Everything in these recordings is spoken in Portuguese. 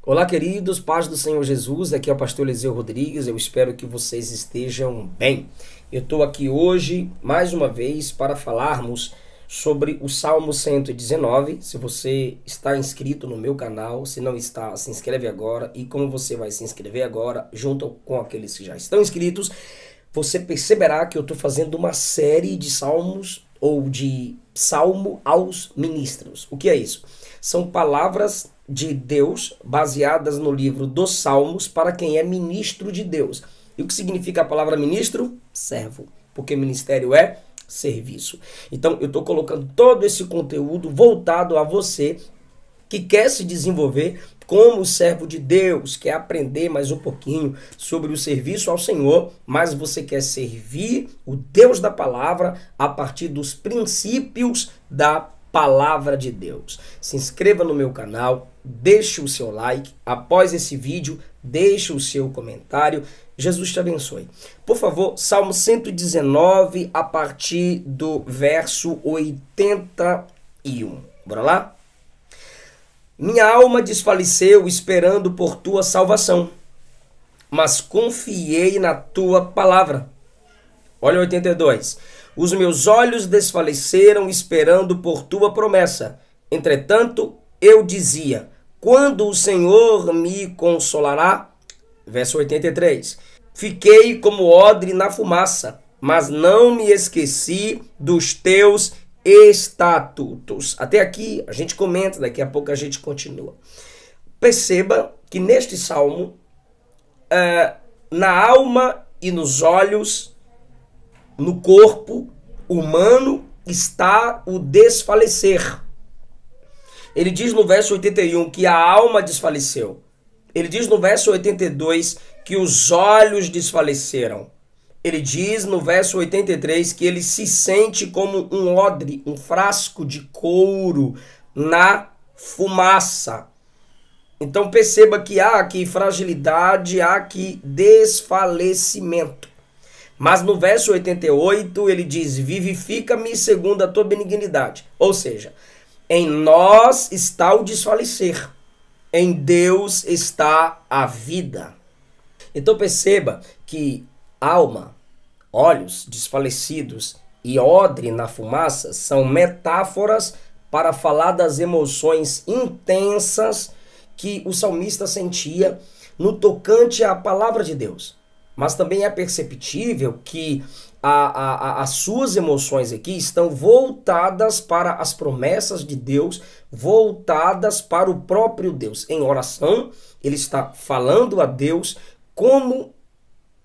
Olá, queridos, paz do Senhor Jesus, aqui é o pastor Eliseu Rodrigues, eu espero que vocês estejam bem. Eu estou aqui hoje, mais uma vez, para falarmos sobre o Salmo 119. Se você está inscrito no meu canal, se não está, se inscreve agora. E como você vai se inscrever agora, junto com aqueles que já estão inscritos, você perceberá que eu estou fazendo uma série de salmos ou de salmo aos ministros. O que é isso? São palavras de Deus baseadas no livro dos Salmos para quem é ministro de Deus. E o que significa a palavra ministro? Servo, porque ministério é serviço. Então eu estou colocando todo esse conteúdo voltado a você que quer se desenvolver como servo de Deus, quer aprender mais um pouquinho sobre o serviço ao Senhor, mas você quer servir o Deus da palavra a partir dos princípios da palavra de Deus. Se inscreva no meu canal, deixe o seu like, após esse vídeo, deixe o seu comentário. Jesus te abençoe. Por favor, Salmo 119, a partir do verso 81. Bora lá? Minha alma desfaleceu esperando por tua salvação, mas confiei na tua palavra. Olha 82. Os meus olhos desfaleceram esperando por tua promessa. Entretanto, eu dizia, quando o Senhor me consolará? Verso 83. Fiquei como odre na fumaça, mas não me esqueci dos teus estatutos. Até aqui a gente comenta, daqui a pouco a gente continua. Perceba que neste salmo, na alma e nos olhos, no corpo humano, está o desfalecer. Ele diz no verso 81 que a alma desfaleceu. Ele diz no verso 82 que os olhos desfaleceram. Ele diz no verso 83 que ele se sente como um odre, um frasco de couro na fumaça. Então perceba que há aqui fragilidade, há aqui desfalecimento. Mas no verso 88 ele diz, vivifica-me segundo a tua benignidade. Ou seja, em nós está o desfalecer, em Deus está a vida. Então perceba que alma, olhos desfalecidos e odre na fumaça são metáforas para falar das emoções intensas que o salmista sentia no tocante à palavra de Deus. Mas também é perceptível que as suas emoções aqui estão voltadas para as promessas de Deus, voltadas para o próprio Deus. Em oração, ele está falando a Deus como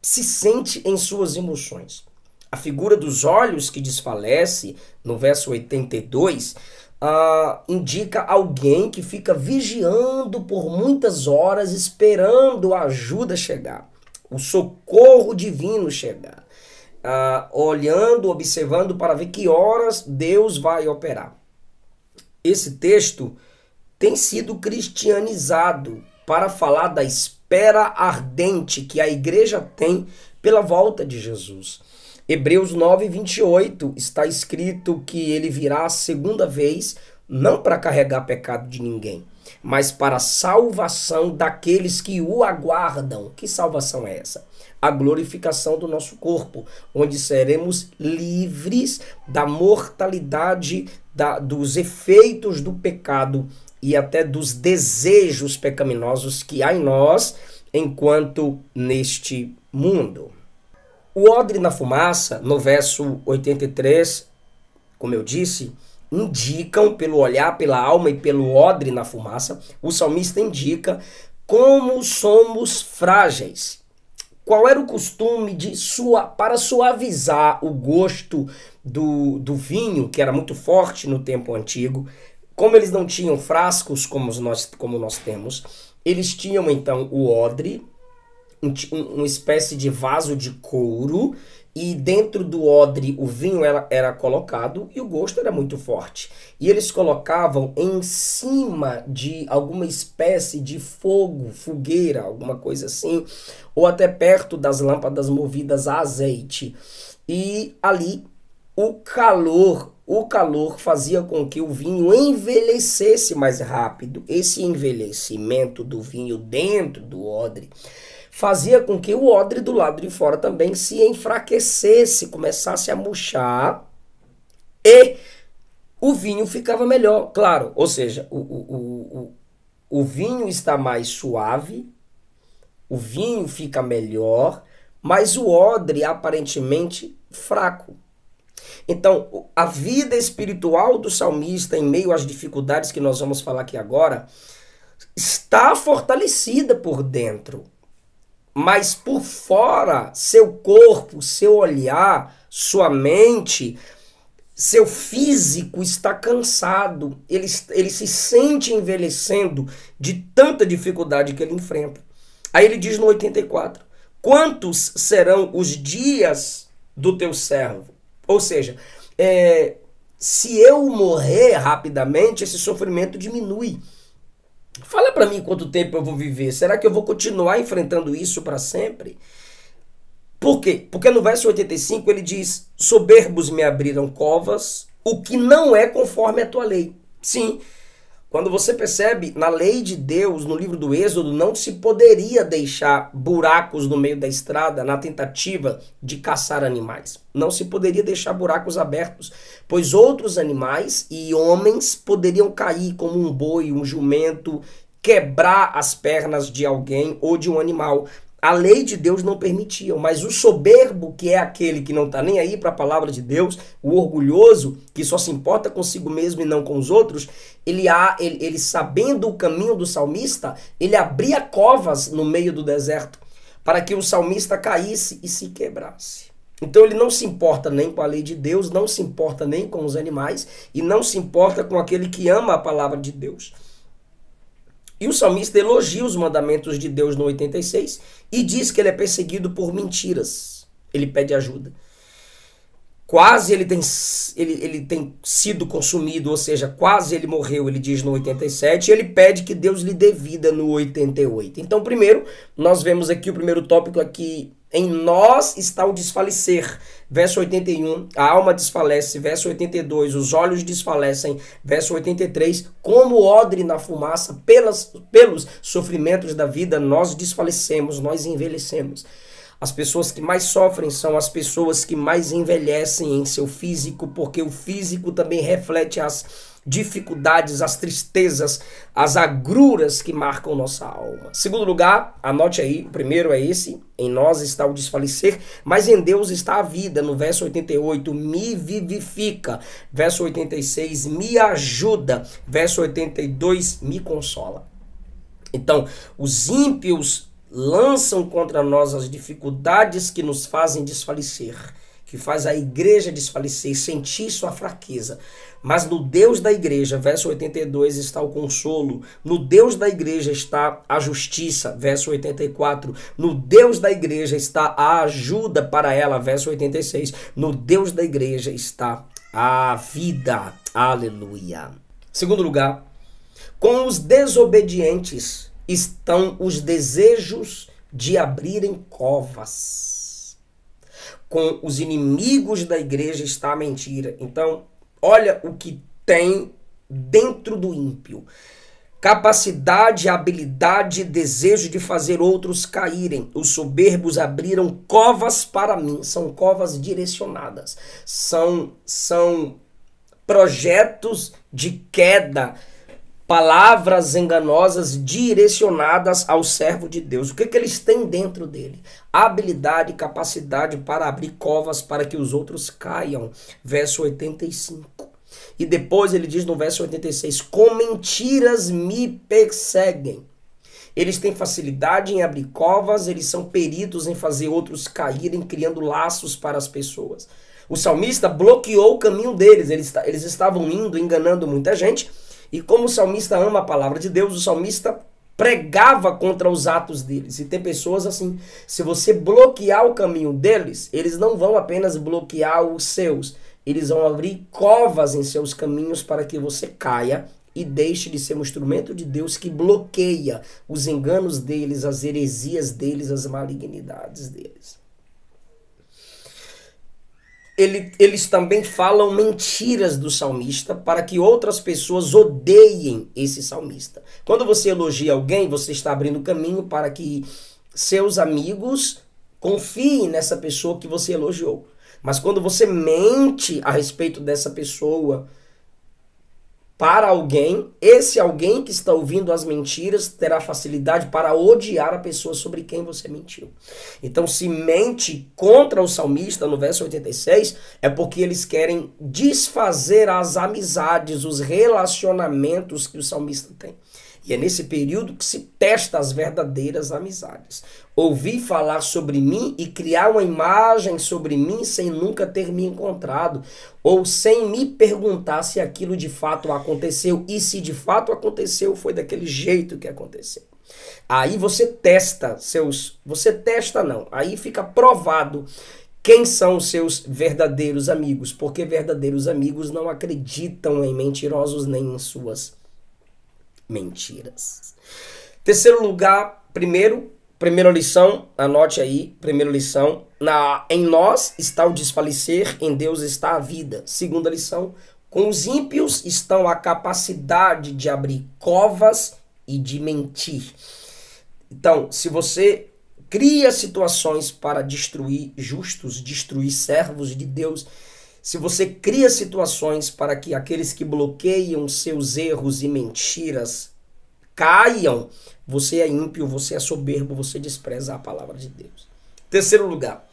se sente em suas emoções. A figura dos olhos que desfalece, no verso 82, indica alguém que fica vigiando por muitas horas, esperando a ajuda chegar, o socorro divino chegar, olhando, observando para ver que horas Deus vai operar. Esse texto tem sido cristianizado para falar da espera ardente que a igreja tem pela volta de Jesus. Hebreus 9, 28 está escrito que ele virá a segunda vez, não para carregar pecado de ninguém, mas para a salvação daqueles que o aguardam. Que salvação é essa? A glorificação do nosso corpo, onde seremos livres da mortalidade, dos efeitos do pecado e até dos desejos pecaminosos que há em nós enquanto neste mundo. O odre na fumaça, no verso 83, como eu disse, indicam pelo olhar, pela alma e pelo odre na fumaça, o salmista indica como somos frágeis. Qual era o costume para suavizar o gosto do vinho, que era muito forte no tempo antigo? Como eles não tinham frascos como nós temos, eles tinham então o odre, uma espécie de vaso de couro, e dentro do odre o vinho era colocado e o gosto era muito forte. E eles colocavam em cima de alguma espécie de fogo, fogueira, alguma coisa assim, ou até perto das lâmpadas movidas a azeite. E ali o calor o calor fazia com que o vinho envelhecesse mais rápido. Esse envelhecimento do vinho dentro do odre fazia com que o odre do lado de fora também se enfraquecesse, começasse a murchar e o vinho ficava melhor, claro. Ou seja, o vinho está mais suave, o vinho fica melhor, mas o odre aparentemente fraco. Então, a vida espiritual do salmista, em meio às dificuldades que nós vamos falar aqui agora, está fortalecida por dentro. Mas por fora, seu corpo, seu olhar, sua mente, seu físico está cansado. Ele se sente envelhecendo de tanta dificuldade que ele enfrenta. Aí ele diz no 84, quantos serão os dias do teu servo? Ou seja, se eu morrer rapidamente, esse sofrimento diminui. Fala para mim quanto tempo eu vou viver. Será que eu vou continuar enfrentando isso para sempre? Por quê? Porque no verso 85 ele diz, soberbos me abriram covas, o que não é conforme a tua lei. Sim, quando você percebe, na lei de Deus, no livro do Êxodo, não se poderia deixar buracos no meio da estrada na tentativa de caçar animais. Não se poderia deixar buracos abertos, pois outros animais e homens poderiam cair, como um boi, um jumento, quebrar as pernas de alguém ou de um animal. A lei de Deus não permitia, mas o soberbo, que é aquele que não está nem aí para a palavra de Deus, o orgulhoso, que só se importa consigo mesmo e não com os outros, ele sabendo o caminho do salmista, ele abria covas no meio do deserto para que o salmista caísse e se quebrasse. Então ele não se importa nem com a lei de Deus, não se importa nem com os animais e não se importa com aquele que ama a palavra de Deus. E o salmista elogia os mandamentos de Deus no 86 e diz que ele é perseguido por mentiras. Ele pede ajuda. Quase ele tem sido consumido, ou seja, quase ele morreu, ele diz no 87, e ele pede que Deus lhe dê vida no 88. Então, primeiro, nós vemos aqui o primeiro tópico aqui, em nós está o desfalecer. Verso 81, a alma desfalece. Verso 82, os olhos desfalecem. Verso 83, como odre na fumaça, pelos sofrimentos da vida, nós desfalecemos, nós envelhecemos. As pessoas que mais sofrem são as pessoas que mais envelhecem em seu físico, porque o físico também reflete as dificuldades, as tristezas, as agruras que marcam nossa alma. Segundo lugar, anote aí, o primeiro é esse, em nós está o desfalecer, mas em Deus está a vida. No verso 88, me vivifica. Verso 86, me ajuda. Verso 82, me consola. Então, os ímpios lançam contra nós as dificuldades que nos fazem desfalecer, que faz a igreja desfalecer, sentir sua fraqueza. Mas no Deus da igreja, verso 82, está o consolo. No Deus da igreja está a justiça, verso 84. No Deus da igreja está a ajuda para ela, verso 86. No Deus da igreja está a vida. Aleluia. Segundo lugar, com os desobedientes estão os desejos de abrirem covas. Com os inimigos da igreja está a mentira. Então, olha o que tem dentro do ímpio. Capacidade, habilidade, desejo de fazer outros caírem. Os soberbos abriram covas para mim. São covas direcionadas. São projetos de queda. Palavras enganosas direcionadas ao servo de Deus. O que eles têm dentro dele? Habilidade e capacidade para abrir covas para que os outros caiam. Verso 85. E depois ele diz no verso 86, com mentiras me perseguem. Eles têm facilidade em abrir covas, eles são peritos em fazer outros caírem, criando laços para as pessoas. O salmista bloqueou o caminho deles, eles estavam indo, enganando muita gente. E como o salmista ama a palavra de Deus, o salmista pregava contra os atos deles. E tem pessoas assim, se você bloquear o caminho deles, eles não vão apenas bloquear os seus, eles vão abrir covas em seus caminhos para que você caia e deixe de ser um instrumento de Deus que bloqueia os enganos deles, as heresias deles, as malignidades deles. eles também falam mentiras do salmista para que outras pessoas odeiem esse salmista. Quando você elogia alguém, você está abrindo caminho para que seus amigos confiem nessa pessoa que você elogiou. Mas quando você mente a respeito dessa pessoa para alguém, esse alguém que está ouvindo as mentiras terá facilidade para odiar a pessoa sobre quem você mentiu. Então, se mente contra o salmista no verso 86, é porque eles querem desfazer as amizades, os relacionamentos que o salmista tem. E é nesse período que se testa as verdadeiras amizades. Ouvir falar sobre mim e criar uma imagem sobre mim sem nunca ter me encontrado, ou sem me perguntar se aquilo de fato aconteceu, e se de fato aconteceu, foi daquele jeito que aconteceu. Aí você testa aí fica provado quem são os seus verdadeiros amigos, porque verdadeiros amigos não acreditam em mentirosos nem em suas mentiras. Terceiro lugar, primeira lição, anote aí, primeira lição, em nós está o desfalecer, em Deus está a vida. Segunda lição, com os ímpios estão a capacidade de abrir covas e de mentir. Então, se você cria situações para destruir justos, destruir servos de Deus, se você cria situações para que aqueles que bloqueiam seus erros e mentiras caiam, você é ímpio, você é soberbo, você despreza a palavra de Deus. Terceiro lugar,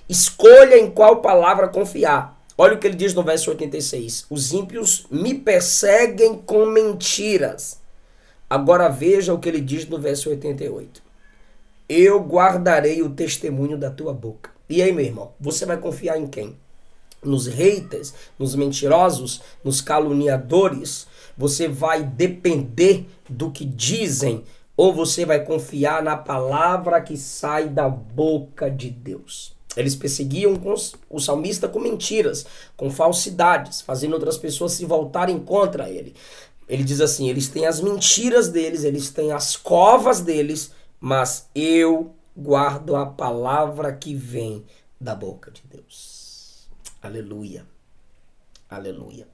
escolha em qual palavra confiar. Olha o que ele diz no verso 86. Os ímpios me perseguem com mentiras. Agora veja o que ele diz no verso 88. Eu guardarei o testemunho da tua boca. E aí, meu irmão, você vai confiar em quem? Nos haters, nos mentirosos, nos caluniadores? Você vai depender do que dizem ou você vai confiar na palavra que sai da boca de Deus? Eles perseguiam o salmista com mentiras, com falsidades, fazendo outras pessoas se voltarem contra ele. Ele diz assim, eles têm as mentiras deles, eles têm as covas deles, mas eu guardo a palavra que vem da boca de Deus. Aleluia. Aleluia.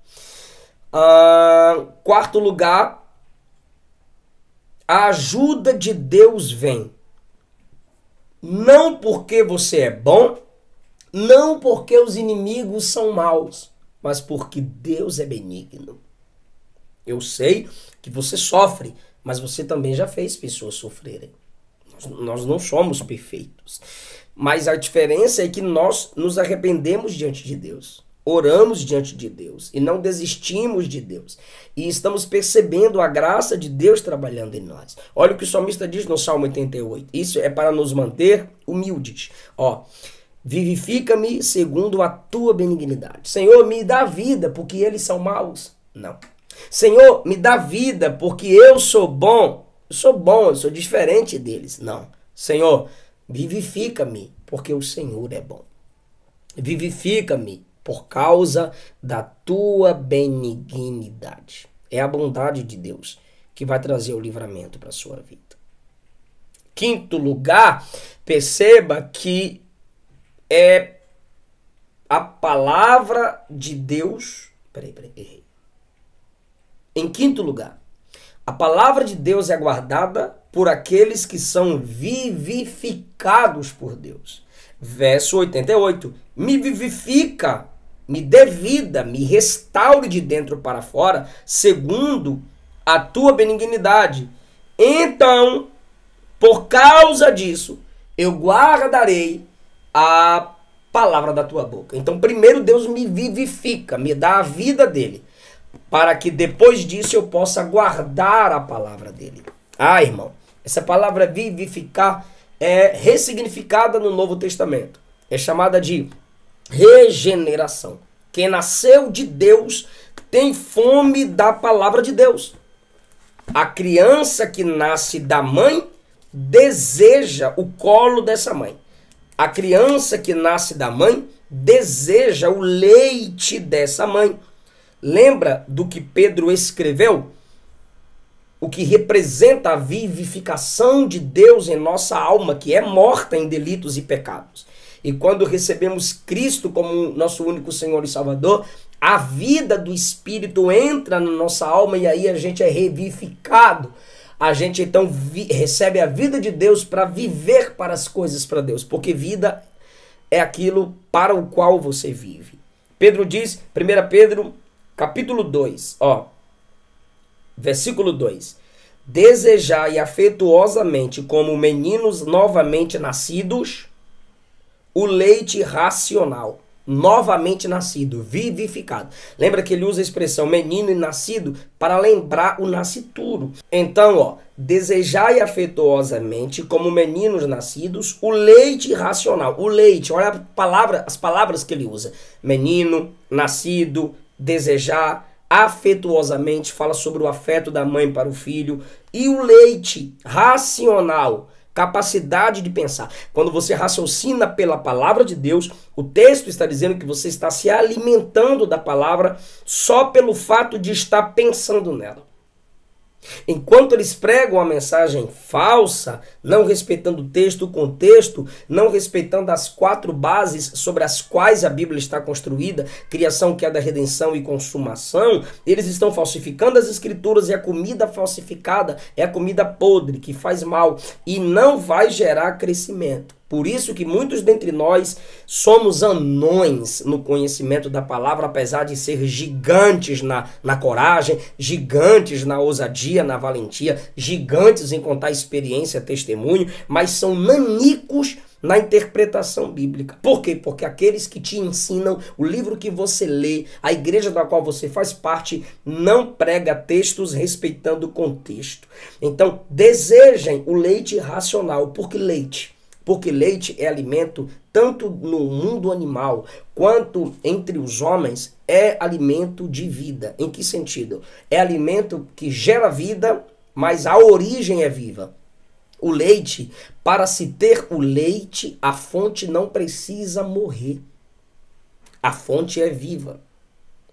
Quarto lugar, a ajuda de Deus vem. Não porque você é bom, não porque os inimigos são maus, mas porque Deus é benigno. Eu sei que você sofre, mas você também já fez pessoas sofrerem. Nós não somos perfeitos. Mas a diferença é que nós nos arrependemos diante de Deus. Oramos diante de Deus e não desistimos de Deus. E estamos percebendo a graça de Deus trabalhando em nós. Olha o que o salmista diz no Salmo 88. Isso é para nos manter humildes. Vivifica-me segundo a tua benignidade. Senhor, me dá vida porque eles são maus. Não. Senhor, me dá vida porque eu sou bom. Eu sou bom, eu sou diferente deles. Não. Senhor, vivifica-me porque o Senhor é bom. Vivifica-me por causa da tua benignidade. É a bondade de Deus que vai trazer o livramento para a sua vida. Quinto lugar, perceba que é a palavra de Deus. Errei. Em quinto lugar, a palavra de Deus é guardada por aqueles que são vivificados por Deus. Verso 88. Me vivifica, me dê vida, me restaure de dentro para fora, segundo a tua benignidade. Então, por causa disso, eu guardarei a palavra da tua boca. Então, primeiro Deus me vivifica, me dá a vida dele, para que depois disso eu possa guardar a palavra dele. Irmão, essa palavra vivificar é ressignificada no Novo Testamento. É chamada de regeneração. Quem nasceu de Deus tem fome da palavra de Deus. A criança que nasce da mãe deseja o colo dessa mãe. A criança que nasce da mãe deseja o leite dessa mãe. Lembra do que Pedro escreveu? O que representa a vivificação de Deus em nossa alma, que é morta em delitos e pecados. E quando recebemos Cristo como nosso único Senhor e Salvador, a vida do Espírito entra na nossa alma e aí a gente é revivificado. A gente então recebe a vida de Deus para viver para as coisas para Deus, porque vida é aquilo para o qual você vive. Pedro diz, 1 Pedro, capítulo 2, versículo 2. Desejai afetuosamente, como meninos novamente nascidos, o leite racional. Novamente nascido, vivificado. Lembra que ele usa a expressão menino e nascido para lembrar o nascituro. Então, desejai afetuosamente, como meninos nascidos, o leite racional. O leite, olha as palavras que ele usa. Menino, nascido, desejar, afetuosamente, fala sobre o afeto da mãe para o filho. E o leite racional, capacidade de pensar. Quando você raciocina pela palavra de Deus, o texto está dizendo que você está se alimentando da palavra só pelo fato de estar pensando nela. Enquanto eles pregam a mensagem falsa, não respeitando o texto, o contexto, não respeitando as 4 bases sobre as quais a Bíblia está construída, criação, queda, redenção e consumação, eles estão falsificando as escrituras, e a comida falsificada é a comida podre, que faz mal e não vai gerar crescimento. Por isso que muitos dentre nós somos anões no conhecimento da palavra, apesar de ser gigantes na coragem, gigantes na ousadia, na valentia, gigantes em contar experiência, testemunho, mas são nanicos na interpretação bíblica. Por quê? Porque aqueles que te ensinam, o livro que você lê, a igreja da qual você faz parte, não prega textos respeitando o contexto. Então, desejem o leite racional. Por que leite? Porque leite é alimento tanto no mundo animal quanto entre os homens, é alimento de vida. Em que sentido? É alimento que gera vida, mas a origem é viva. O leite, para se ter o leite, a fonte não precisa morrer. A fonte é viva.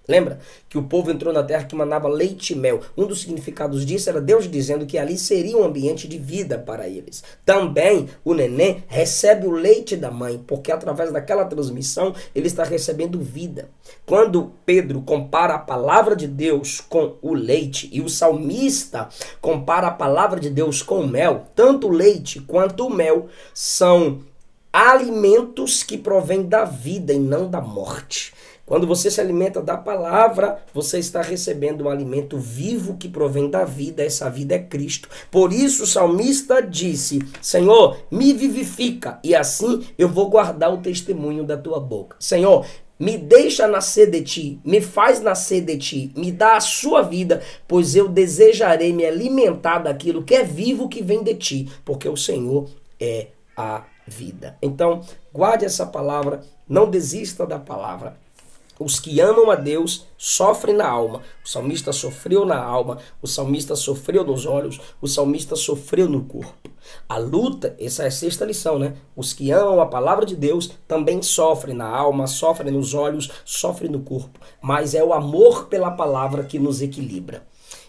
Lembra que o povo entrou na terra que manava leite e mel. Um dos significados disso era Deus dizendo que ali seria um ambiente de vida para eles. Também o neném recebe o leite da mãe, porque através daquela transmissão ele está recebendo vida. Quando Pedro compara a palavra de Deus com o leite e o salmista compara a palavra de Deus com o mel, tanto o leite quanto o mel são alimentos que provêm da vida e não da morte. Quando você se alimenta da palavra, você está recebendo um alimento vivo que provém da vida. Essa vida é Cristo. Por isso o salmista disse: Senhor, me vivifica, e assim eu vou guardar o testemunho da tua boca. Senhor, me deixa nascer de ti, me faz nascer de ti, me dá a sua vida, pois eu desejarei me alimentar daquilo que é vivo que vem de ti, porque o Senhor é a vida. Então, guarde essa palavra, não desista da palavra. Os que amam a Deus sofrem na alma. O salmista sofreu na alma, o salmista sofreu nos olhos, o salmista sofreu no corpo. A luta, essa é a 6ª lição, né? Os que amam a palavra de Deus também sofrem na alma, sofrem nos olhos, sofrem no corpo. Mas é o amor pela palavra que nos equilibra.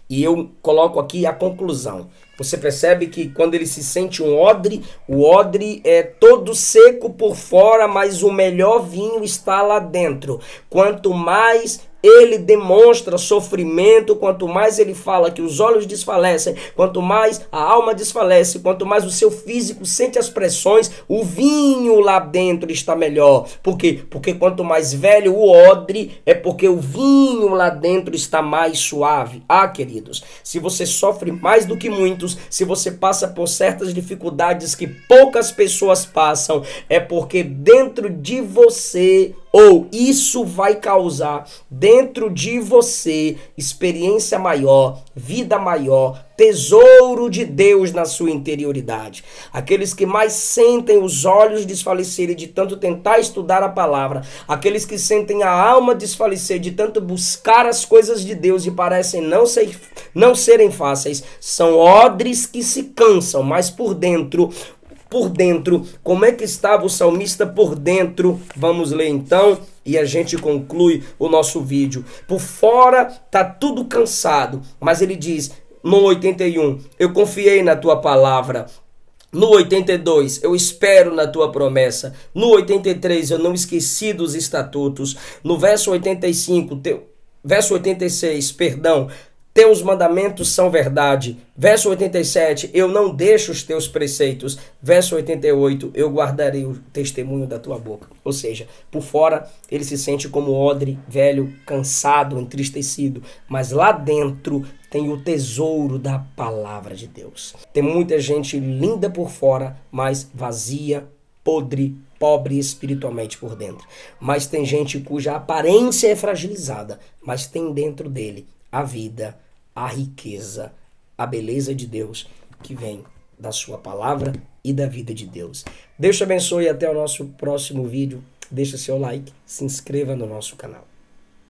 E eu coloco aqui a conclusão. Você percebe que quando ele se sente um odre, o odre é todo seco por fora, mas o melhor vinho está lá dentro. Quanto mais ele demonstra sofrimento, quanto mais ele fala que os olhos desfalecem, quanto mais a alma desfalece, quanto mais o seu físico sente as pressões, o vinho lá dentro está melhor. Por quê? Porque quanto mais velho o odre, é porque o vinho lá dentro está mais suave. Ah, queridos, se você sofre mais do que muitos, se você passa por certas dificuldades que poucas pessoas passam, é porque dentro de você, ou isso vai causar dentro de você experiência maior, vida maior, tesouro de Deus na sua interioridade. Aqueles que mais sentem os olhos desfalecerem de tanto tentar estudar a palavra, aqueles que sentem a alma desfalecer de tanto buscar as coisas de Deus e parecem não serem fáceis, são odres que se cansam, mas por dentro, como é que estava o salmista por dentro? Vamos ler então e a gente conclui o nosso vídeo. Por fora tá tudo cansado, mas ele diz no 81, eu confiei na tua palavra. No 82, eu espero na tua promessa. No 83, eu não esqueci dos estatutos. No verso 85, verso 86, perdão, teus mandamentos são verdade. Verso 87, eu não deixo os teus preceitos. Verso 88, eu guardarei o testemunho da tua boca. Ou seja, por fora ele se sente como odre, velho, cansado, entristecido. Mas lá dentro tem o tesouro da palavra de Deus. Tem muita gente linda por fora, mas vazia, podre, pobre espiritualmente por dentro. Mas tem gente cuja aparência é fragilizada, mas tem dentro dele a vida, a riqueza, a beleza de Deus que vem da sua palavra e da vida de Deus. Deus te abençoe e até o nosso próximo vídeo. Deixa seu like, se inscreva no nosso canal.